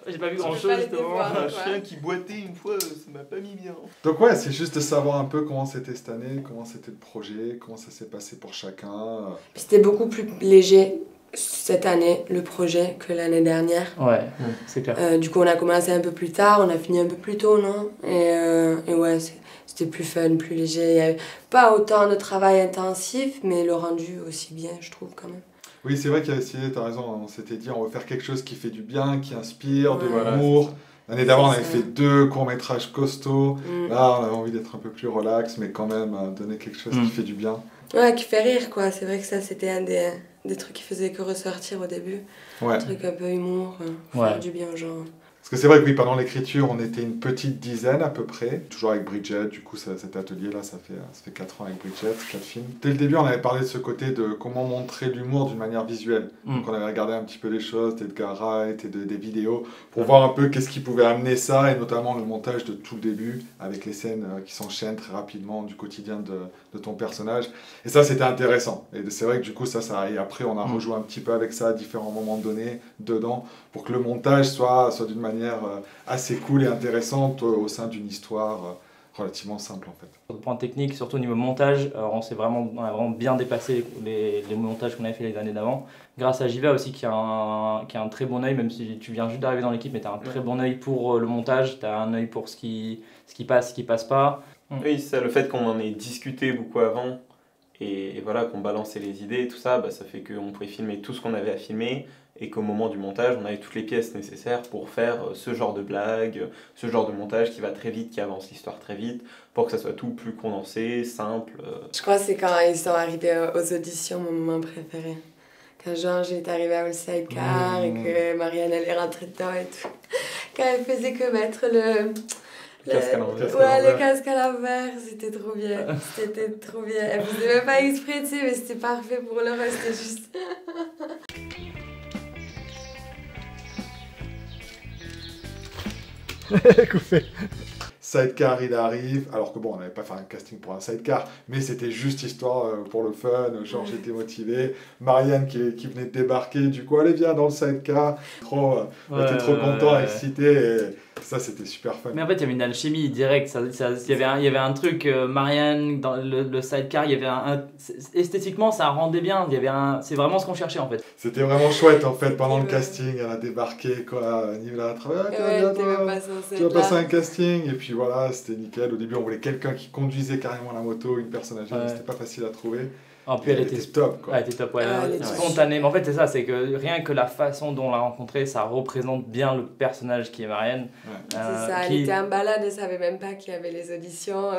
J'ai pas vu grand chose justement. Un chien qui boitait une fois, ça m'a pas mis bien. Donc ouais, c'est juste de savoir un peu comment c'était cette année, comment c'était le projet, comment ça s'est passé pour chacun. C'était beaucoup plus léger cette année, le projet, que l'année dernière. Ouais, c'est clair. Du coup, on a commencé un peu plus tard, on a fini un peu plus tôt, non? Et ouais, c'était plus fun, plus léger. Il n'y avait pas autant de travail intensif, mais le rendu aussi bien, je trouve, quand même. Oui, c'est vrai qu'il y a essayé, t'as raison, on s'était dit on va faire quelque chose qui fait du bien, qui inspire, de Ouais. l'humour. L'année d'avant, on avait ça. fait 2 courts-métrages costauds. Là, on avait envie d'être un peu plus relax, mais quand même donner quelque chose qui fait du bien. Ouais, qui fait rire, quoi. C'est vrai que ça, c'était un des trucs qui faisait que ressortir au début. Ouais. Un truc un peu humour, faire du bien aux gens. Parce que c'est vrai que oui, pendant l'écriture, on était une petite dizaine à peu près, toujours avec Bridget, du coup cet atelier-là, ça fait 4 ans avec Bridget, 4 films. Dès le début, on avait parlé de ce côté de comment montrer l'humour d'une manière visuelle. Donc on avait regardé un petit peu les choses, d'Edgar Wright et des vidéos, pour voir un peu qu'est-ce qui pouvait amener ça, et notamment le montage de tout le début, avec les scènes qui s'enchaînent très rapidement du quotidien de ton personnage. Et ça, c'était intéressant. Et c'est vrai que du coup, et après, on a rejoué un petit peu avec ça à différents moments donnés, dedans, pour que le montage soit d'une manière assez cool et intéressante au sein d'une histoire relativement simple en fait. Sur le point technique, surtout au niveau montage, on a vraiment bien dépassé les montages qu'on avait fait les années d'avant. Grâce à Jiva aussi qui a un très bon œil, même si tu viens juste d'arriver dans l'équipe, mais tu as un très bon œil pour le montage, tu as un œil pour ce qui passe, ce qui passe pas. Oui, c'est ça, le fait qu'on en ait discuté beaucoup avant et voilà, qu'on balançait les idées et tout ça, ça fait qu'on pouvait filmer tout ce qu'on avait à filmer et qu'au moment du montage, on avait toutes les pièces nécessaires pour faire ce genre de blague, ce genre de montage qui va très vite, qui avance l'histoire très vite, pour que ça soit tout plus condensé, simple. Je crois que c'est quand ils sont arrivés aux auditions, mon moment préféré. Quand Georges est arrivé à All Sidecar et que Marianne elle est rentrée dedans et tout. Quand elle faisait que mettre le casque à l'envers. Ouais, le casque à l'envers, c'était trop bien. C'était trop bien. Elle faisait même pas exprès, tu sais, mais c'était parfait pour le reste, c'était juste. Coupé. Sidecar, il arrive, alors que bon, on n'avait pas fait un casting pour un sidecar, mais c'était juste histoire pour le fun. Georges était motivé, Marianne qui venait de débarquer, du coup, allez, viens dans le sidecar. On était trop contents, excités, et ça, c'était super fun. Mais en fait, il y avait une alchimie directe. Il y avait un truc, Marianne, dans le sidecar, il y avait esthétiquement, ça rendait bien. C'est vraiment ce qu'on cherchait en fait. C'était vraiment chouette en fait, pendant le casting, elle a débarqué, quoi, Nivela a travaillé, tu vas passer un casting, et puis voilà, c'était nickel. Au début, on voulait quelqu'un qui conduisait carrément la moto, une personne âgée, c'était pas facile à trouver. En plus, elle était top, quoi. Elle était top, spontanée. Mais en fait, c'est ça, c'est que rien que la façon dont on l'a rencontrée, ça représente bien le personnage qui est Marianne. C'est ça, elle était en balade, elle savait même pas qu'il y avait les auditions.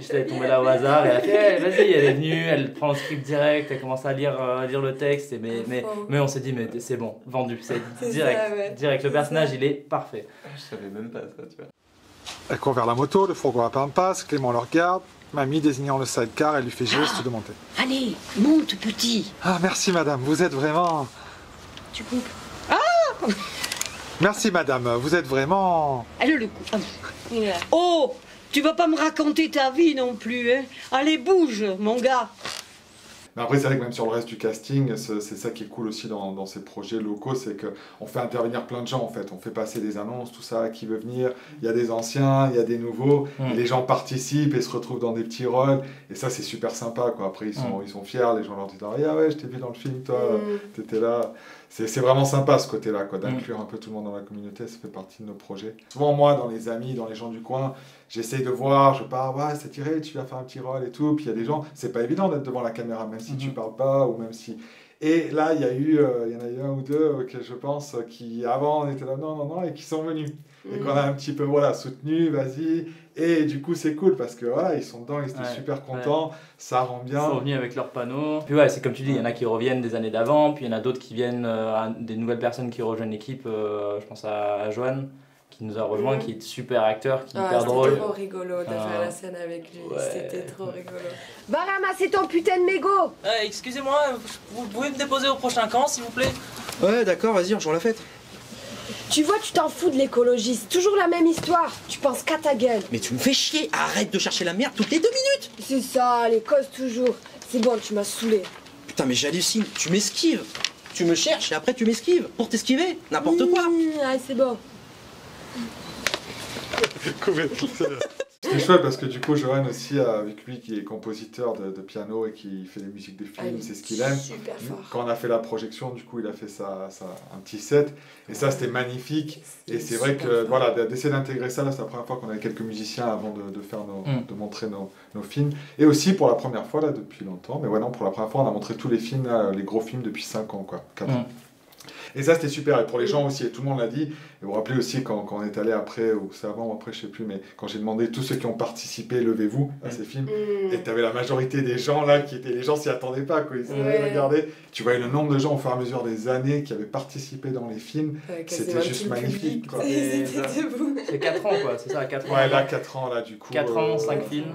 J'étais tombée là au hasard, et elle a fait, vas-y, elle est venue, elle prend le script direct, elle commence à lire le texte, mais on s'est dit, mais c'est bon, vendu, c'est direct, ça, ouais. direct, le personnage, il est parfait. Je savais même pas ça, tu vois. Elle court vers la moto, le fourgon à pain passe, Clément le regarde, Mamie désignant le sidecar, elle lui fait geste de monter. Allez, monte, petit. Ah, merci madame, vous êtes vraiment... Tu coupes. Ah! Merci madame, vous êtes vraiment... Allez, le coup. Oh! Tu vas pas me raconter ta vie non plus, hein? Allez, bouge, mon gars. Mais après, c'est vrai que même sur le reste du casting, c'est ça qui est cool aussi dans ces projets locaux, c'est qu'on fait intervenir plein de gens en fait. On fait passer des annonces, tout ça, qui veut venir. Il y a des anciens, il y a des nouveaux. Et les gens participent et se retrouvent dans des petits rôles. Et ça, c'est super sympa, quoi. Après, ils sont fiers, les gens leur disent « Ah ouais, je t'ai vu dans le film, toi, t'étais là ». C'est vraiment sympa ce côté-là, quoi, d'inclure un peu tout le monde dans la communauté, ça fait partie de nos projets. Souvent, moi, dans les amis, dans les gens du coin, j'essaye de voir, je pars, ouais, c'est tiré, tu vas faire un petit rôle et tout. Puis il y a des gens, c'est pas évident d'être devant la caméra, même si tu parles pas, ou même si... Et là, il y en a eu un ou deux auxquels je pense, qui avant, on était là, non, et qui sont venus. Et qu'on a un petit peu, soutenu, vas-y. Et du coup, c'est cool parce que ils sont dedans, ils étaient super contents, ça rend bien. Ils sont venus avec leurs panneaux. Puis c'est comme tu dis, il y en a qui reviennent des années d'avant, puis il y en a d'autres qui viennent, des nouvelles personnes qui rejoignent l'équipe. Je pense à Joanne, qui nous a rejoint, qui est super acteur, qui est hyper drôle. C'était trop rigolo de faire la scène avec lui, c'était trop rigolo. Va ramasser ton putain de mégot. Excusez-moi, vous pouvez me déposer au prochain camp, s'il vous plaît? Ouais, d'accord, vas-y, on joue la fête. Tu vois, tu t'en fous de l'écologie, c'est toujours la même histoire. Tu penses qu'à ta gueule. Mais tu me fais chier, arrête de chercher la merde toutes les 2 minutes. C'est ça, les causes toujours. C'est bon, tu m'as saoulé. Putain, mais j'hallucine, tu m'esquives. Tu me cherches et après tu m'esquives. Pour t'esquiver, n'importe quoi. Ah, c'est bon. C'est chouette parce que du coup, Johan aussi, avec lui qui est compositeur de piano et qui fait des musiques de films, c'est ce qu'il aime. Super fort. Quand on a fait la projection, du coup, il a fait un petit set. Et ça, c'était magnifique. Et c'est vrai que voilà, d'essayer d'intégrer ça, là, c'est la première fois qu'on avait quelques musiciens avant de faire de montrer nos films. Et aussi pour la première fois, là, depuis longtemps, mais ouais, non, pour la première fois, on a montré tous les films, là, les gros films depuis 5 ans, quoi, 4 ans. Et ça, c'était super. Et pour les gens aussi, et tout le monde l'a dit. Et vous vous rappelez aussi quand on est allé après, ou c'est avant ou après, je sais plus, mais quand j'ai demandé tous ceux qui ont participé, levez-vous à ces films. Et tu avais la majorité des gens là qui étaient. Les gens s'y attendaient pas, quoi. Ils regardaient. Tu voyais le nombre de gens au fur et à mesure des années qui avaient participé dans les films. C'était juste magnifique, quoi. C'est 4 ans, quoi. C'est ça, 4 ans. Ouais, là, 4 ans, là, du coup. 4 ans, 5 films.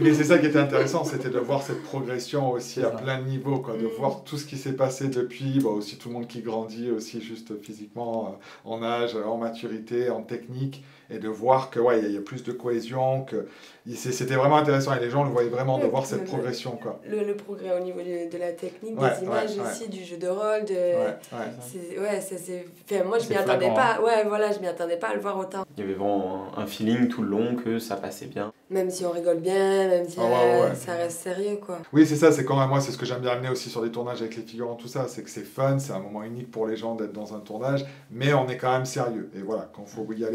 Mais c'est ça qui était intéressant, c'était de voir cette progression aussi à plein de niveaux, quoi, de voir tout ce qui s'est passé depuis, aussi tout le monde qui grandit aussi juste physiquement, en âge, en maturité, en technique, et de voir que ouais, y a plus de cohésion, que c'était vraiment intéressant et les gens le voyaient vraiment de voir cette progression, quoi. Le progrès au niveau de la technique, des images aussi, du jeu de rôle, ça c'est enfin, moi je m'y attendais pas. Ouais, voilà, je m'y attendais pas à le voir autant. Il y avait vraiment un feeling tout le long que ça passait bien. Même si on rigole bien, même si ça reste sérieux, quoi. Oui, c'est ça, c'est quand même moi, c'est ce que j'aime bien amener aussi sur des tournages avec les figurants, tout ça, c'est que c'est fun, c'est un moment unique pour les gens d'être dans un tournage, mais on est quand même sérieux. Et voilà, quand il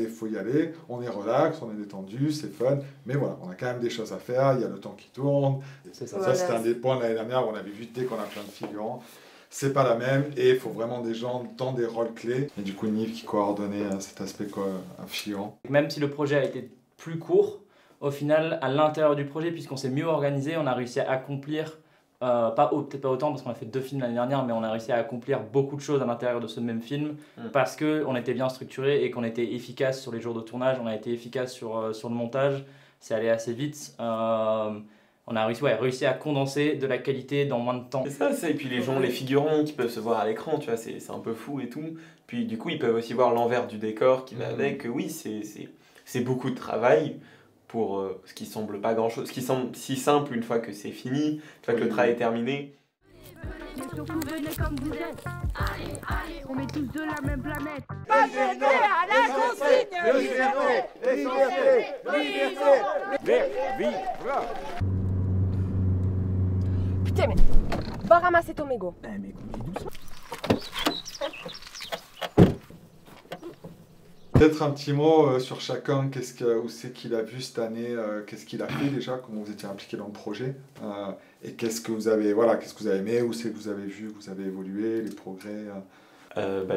faut y aller, on est relax, on est détendu, c'est fun, mais voilà, on a quand même des choses à faire, il y a le temps qui tourne. Ça, c'était un des points de l'année dernière où on avait vu dès qu'on a plein de figurants. C'est pas la même et il faut vraiment des gens dans des rôles clés. Et du coup, Nive qui coordonnait cet aspect figurant. Même si le projet a été plus court, au final, à l'intérieur du projet, puisqu'on s'est mieux organisé, on a réussi à accomplir, peut-être pas autant parce qu'on a fait 2 films l'année dernière, mais on a réussi à accomplir beaucoup de choses à l'intérieur de ce même film parce qu'on était bien structuré et qu'on était efficace sur les jours de tournage, on a été efficace sur le montage, c'est allé assez vite. On a réussi à condenser de la qualité dans moins de temps. C'est ça, et puis les gens, les figurants qui peuvent se voir à l'écran, tu vois, c'est un peu fou et tout. Puis du coup, ils peuvent aussi voir l'envers du décor qui va avec. Oui, c'est beaucoup de travail pour ce qui semble pas grand chose, ce qui semble si simple une fois que c'est fini, une fois que le travail est terminé. Mais surtout venez comme vous êtes. Allez, allez, on est tous de la même planète. Pas gêné à la consigne. Liberté. Putain, mais va ramasser ton mégot. Mais doucement. Peut-être un petit mot sur chacun, où c'est qu'il a vu cette année, qu'est-ce qu'il a fait déjà, comment vous étiez impliqué dans le projet, et qu'est-ce que vous avez aimé, où c'est que vous avez vu, vous avez évolué, les progrès.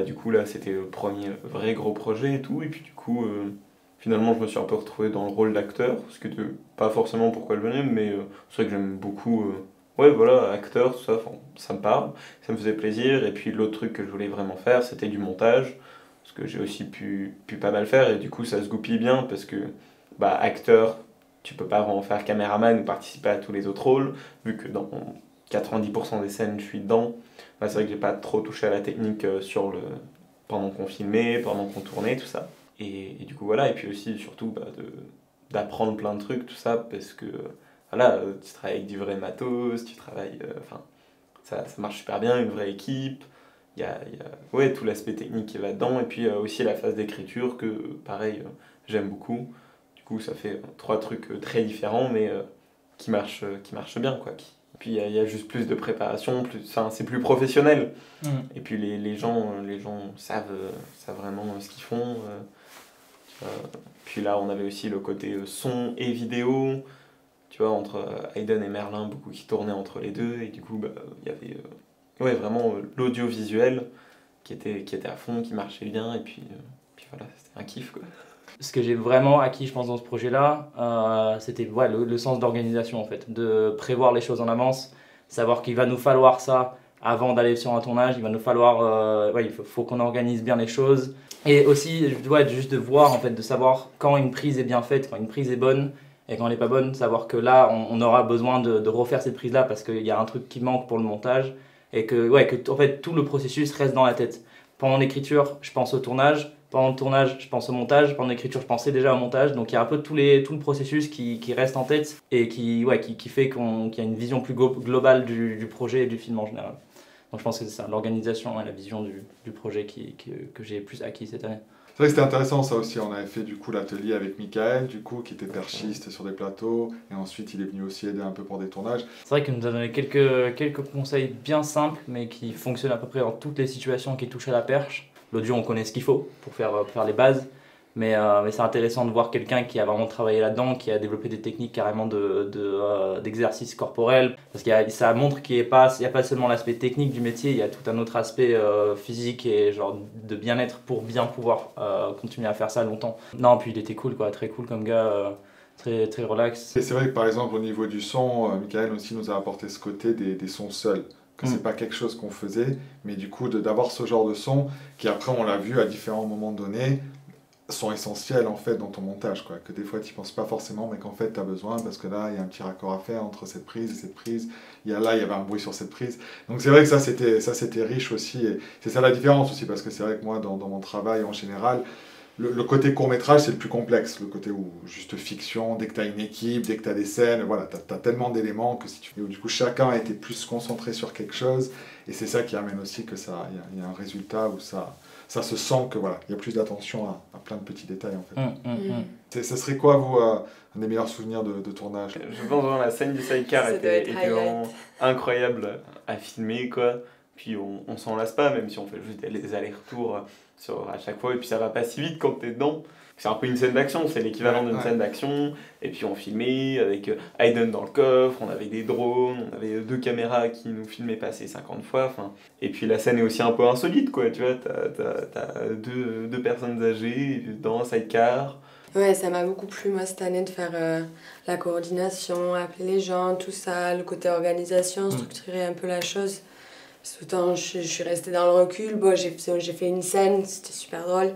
Du coup là c'était le premier vrai gros projet et tout, et puis du coup finalement je me suis un peu retrouvé dans le rôle d'acteur, ce qui était pas forcément pourquoi je venais, mais c'est vrai que j'aime beaucoup, acteur, tout ça, ça me parle, ça me faisait plaisir, et puis l'autre truc que je voulais vraiment faire c'était du montage, parce que j'ai aussi pu pas mal faire, et du coup ça se goupille bien, parce que acteur, tu peux pas vraiment faire caméraman ou participer à tous les autres rôles, vu que dans 90% des scènes je suis dedans. C'est vrai que j'ai pas trop touché à la technique pendant qu'on filmait, pendant qu'on tournait, tout ça. Et du coup voilà, et puis aussi surtout d'apprendre plein de trucs, tout ça, parce que tu travailles avec du vrai matos, tu travailles, ça marche super bien, une vraie équipe. Il y a tout l'aspect technique qui est là-dedans, et puis aussi la phase d'écriture que, pareil, j'aime beaucoup. Du coup, ça fait 3 trucs très différents, mais qui marchent bien, quoi. Puis il y a juste plus de préparation, c'est plus professionnel. Et puis les gens savent vraiment ce qu'ils font. Puis là, on avait aussi le côté son et vidéo. Tu vois, entre Hayden et Merlin, beaucoup qui tournaient entre les deux, et du coup, il y avait vraiment l'audiovisuel qui était à fond, qui marchait bien, et puis voilà, c'était un kiff, quoi. Ce que j'ai vraiment acquis, je pense, dans ce projet-là, c'était le sens d'organisation, en fait, de prévoir les choses en avance, savoir qu'il va nous falloir ça avant d'aller sur un tournage, il va nous falloir, il faut qu'on organise bien les choses, et aussi, juste de voir, en fait, de savoir quand une prise est bien faite, quand une prise est bonne, et quand elle n'est pas bonne, savoir que là, on aura besoin de refaire cette prise-là parce qu'il y a un truc qui manque pour le montage, et que en fait, tout le processus reste dans la tête. Pendant l'écriture, je pense au tournage. Pendant le tournage, je pense au montage. Pendant l'écriture, je pensais déjà au montage. Donc il y a un peu tout le processus qui reste en tête et qui fait qu'il y a une vision plus globale du projet et du film en général. Donc je pense que c'est ça, l'organisation et la vision du projet que j'ai plus acquis cette année. C'est vrai que c'était intéressant ça aussi, on avait fait du coup l'atelier avec Michael, du coup, qui était perchiste sur des plateaux, et ensuite il est venu aussi aider un peu pour des tournages. C'est vrai qu'il nous a donné quelques conseils bien simples, mais qui fonctionnent à peu près dans toutes les situations qui touchent à la perche. L'audio, on connaît ce qu'il faut pour faire les bases, mais c'est intéressant de voir quelqu'un qui a vraiment travaillé là-dedans, qui a développé des techniques carrément d'exercice corporel, parce que ça montre qu'il n'y a pas seulement l'aspect technique du métier, il y a tout un autre aspect physique et genre de bien-être pour bien pouvoir continuer à faire ça longtemps. Non, puis il était cool, quoi, très cool comme gars. Très, très relax. Et c'est vrai que par exemple au niveau du son, Michael aussi nous a apporté ce côté des sons seuls. Que c'est pas quelque chose qu'on faisait, mais du coup d'avoir ce genre de son qui après on l'a vu à différents moments donnés sont essentiels en fait dans ton montage, quoi. Que des fois tu penses pas forcément mais qu'en fait tu as besoin parce que là il y a un petit raccord à faire entre cette prise et cette prise, il y avait un bruit sur cette prise, donc c'est vrai que ça c'était riche aussi, et c'est ça la différence aussi, parce que c'est vrai que moi dans mon travail en général, le côté court-métrage, c'est le plus complexe, le côté où juste fiction, dès que tu as une équipe, dès que tu as des scènes, voilà, tu as tellement d'éléments que du coup chacun a été plus concentré sur quelque chose, et c'est ça qui amène aussi que ça, il y a un résultat où ça se sent que voilà, il y a plus d'attention à plein de petits détails en fait. Ça serait quoi vous un des meilleurs souvenirs de tournage? Je pense vraiment la scène du sidecar était vraiment incroyable à filmer, quoi. Puis on s'en lasse pas, même si on fait juste les allers-retours à chaque fois, et puis ça va pas si vite quand t'es dedans. C'est un peu une scène d'action, c'est l'équivalent d'une scène d'action, et puis on filmait avec Hayden dans le coffre, on avait des drones, on avait 2 caméras qui nous filmaient passer 50 fois, et puis la scène est aussi un peu insolite, quoi, tu vois, t'as deux personnes âgées dans un sidecar. Ouais, ça m'a beaucoup plu, moi, cette année, de faire la coordination, appeler les gens, tout ça, le côté organisation, structurer un peu la chose. Tout le temps, je suis restée dans le recul. Bon, j'ai fait une scène, c'était super drôle,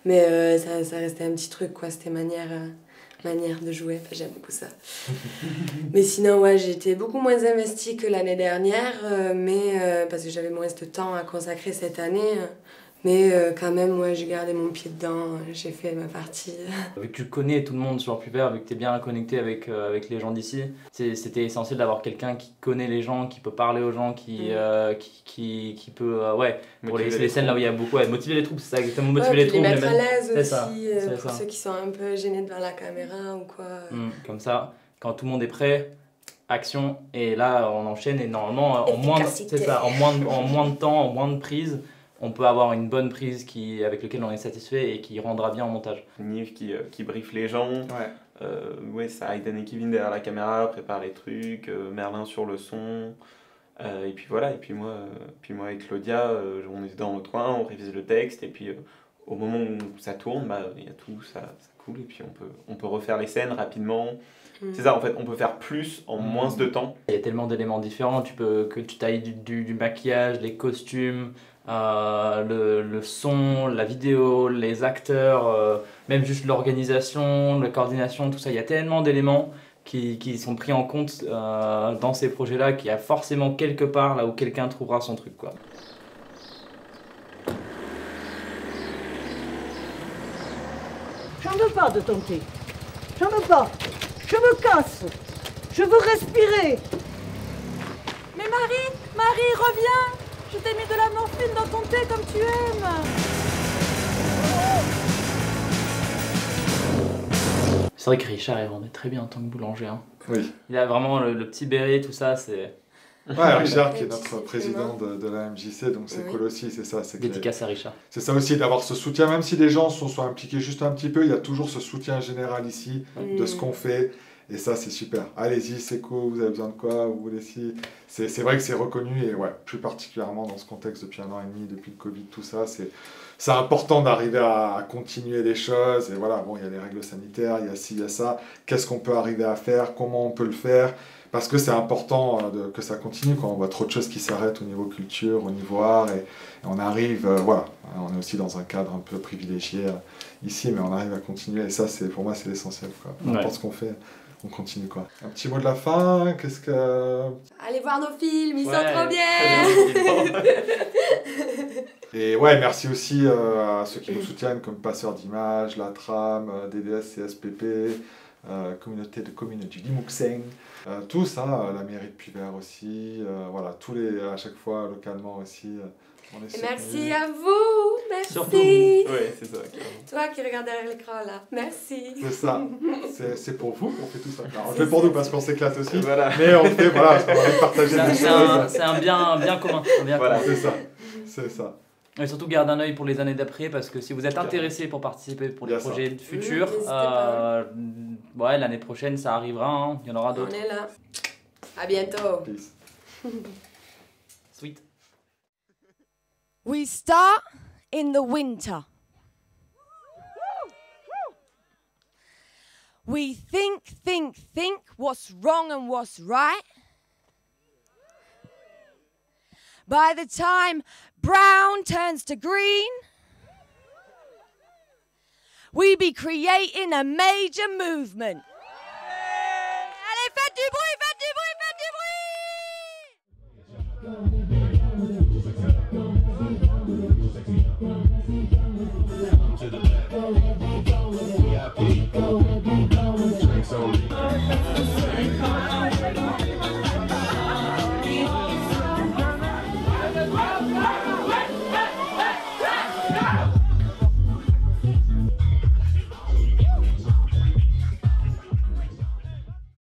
mais ça restait un petit truc, quoi. C'était manière de jouer. Enfin, j'aime beaucoup ça. Mais sinon, ouais, j'ai été beaucoup moins investie que l'année dernière, parce que j'avais moins de temps à consacrer cette année. Mais quand même, moi, j'ai gardé mon pied dedans, j'ai fait ma partie. Vu que tu connais tout le monde sur Pubert, vu que tu es bien connecté avec les gens d'ici, c'était essentiel d'avoir quelqu'un qui connaît les gens, qui peut parler aux gens, qui peut, pour les scènes là où il y a beaucoup, motiver les troupes, c'est ça, exactement, motiver les troupes. Les mettre à l'aise aussi, pour ceux qui sont un peu gênés devant la caméra ou quoi. Comme ça, quand tout le monde est prêt, action, et là on enchaîne, et normalement, en moins de temps, en moins de prises, on peut avoir une bonne prise avec laquelle on est satisfait et qui rendra bien en montage. Nive qui briefe les gens, ça Hayden et Kevin derrière la caméra, prépare les trucs, Merlin sur le son, et puis voilà, et puis moi avec Claudia, on est dans notre coin, on révise le texte, et puis au moment où ça tourne, il y a tout, ça coule, et puis on peut refaire les scènes rapidement. C'est ça, en fait, on peut faire plus en moins de temps. Il y a tellement d'éléments différents, que tu tailles du maquillage, les costumes, le son, la vidéo, les acteurs, même juste l'organisation, la coordination, tout ça. Il y a tellement d'éléments qui sont pris en compte dans ces projets-là, qu'il y a forcément quelque part là où quelqu'un trouvera son truc, quoi. J'en veux pas de ton thé. J'en veux pas. Je me casse. Je veux respirer. Mais Marie, reviens. Je t'ai mis de la morphine dans ton thé comme tu aimes. C'est vrai que Richard, il vendait très bien en tant que boulanger. Hein. Oui. Il a vraiment le petit béret, tout ça, c'est... Ouais, Richard qui est notre président de la MJC, donc c'est cool aussi, c'est ça. Dédicace à Richard. C'est ça aussi, d'avoir ce soutien, même si les gens sont impliqués juste un petit peu, il y a toujours ce soutien général ici de ce qu'on fait. Et ça, c'est super. Allez-y, c'est cool, vous avez besoin de quoi, vous voulez si... C'est vrai que c'est reconnu, et ouais, plus particulièrement dans ce contexte depuis 1 an et demi, depuis le Covid, tout ça, c'est important d'arriver à continuer les choses. Et voilà, bon, il y a les règles sanitaires, il y a ci, il y a ça. Qu'est-ce qu'on peut arriver à faire, comment on peut le faire? Parce que c'est important que ça continue, quand on voit trop de choses qui s'arrêtent au niveau culture, au niveau art, et on arrive, voilà, on est aussi dans un cadre un peu privilégié ici, mais on arrive à continuer, et ça, pour moi, c'est l'essentiel, quoi. N'importe ce qu'on fait, on continue, quoi. Un petit mot de la fin, qu'est-ce que... Allez voir nos films, ils sont trop bien. Et ouais, merci aussi à ceux qui nous soutiennent, comme Passeurs d'Images, La Trame, DDS, CSPP, communauté de communes du Limouxin, tout ça, la mairie de Puyvert aussi, voilà, à chaque fois localement aussi. On est merci à vous, merci. Surtout. Ouais, c'est ça. Toi qui regardes derrière l'écran là, merci. C'est ça, c'est pour vous qu'on fait tout ça. Alors, on le fait pour nous parce qu'on s'éclate aussi, voilà. mais on le fait parce qu'on a envie de partager des choses. C'est un bien commun. Voilà, c'est ça. Et surtout garde un œil pour les années d'après parce que si vous êtes intéressé pour participer pour les projets futurs, ouais, l'année prochaine ça arrivera, hein. Il y en aura d'autres. On est là. À bientôt. Peace. Sweet. We start in the winter. We think what's wrong and what's right. By the time brown turns to green, we be creating a major movement. Allez, faites du bruit!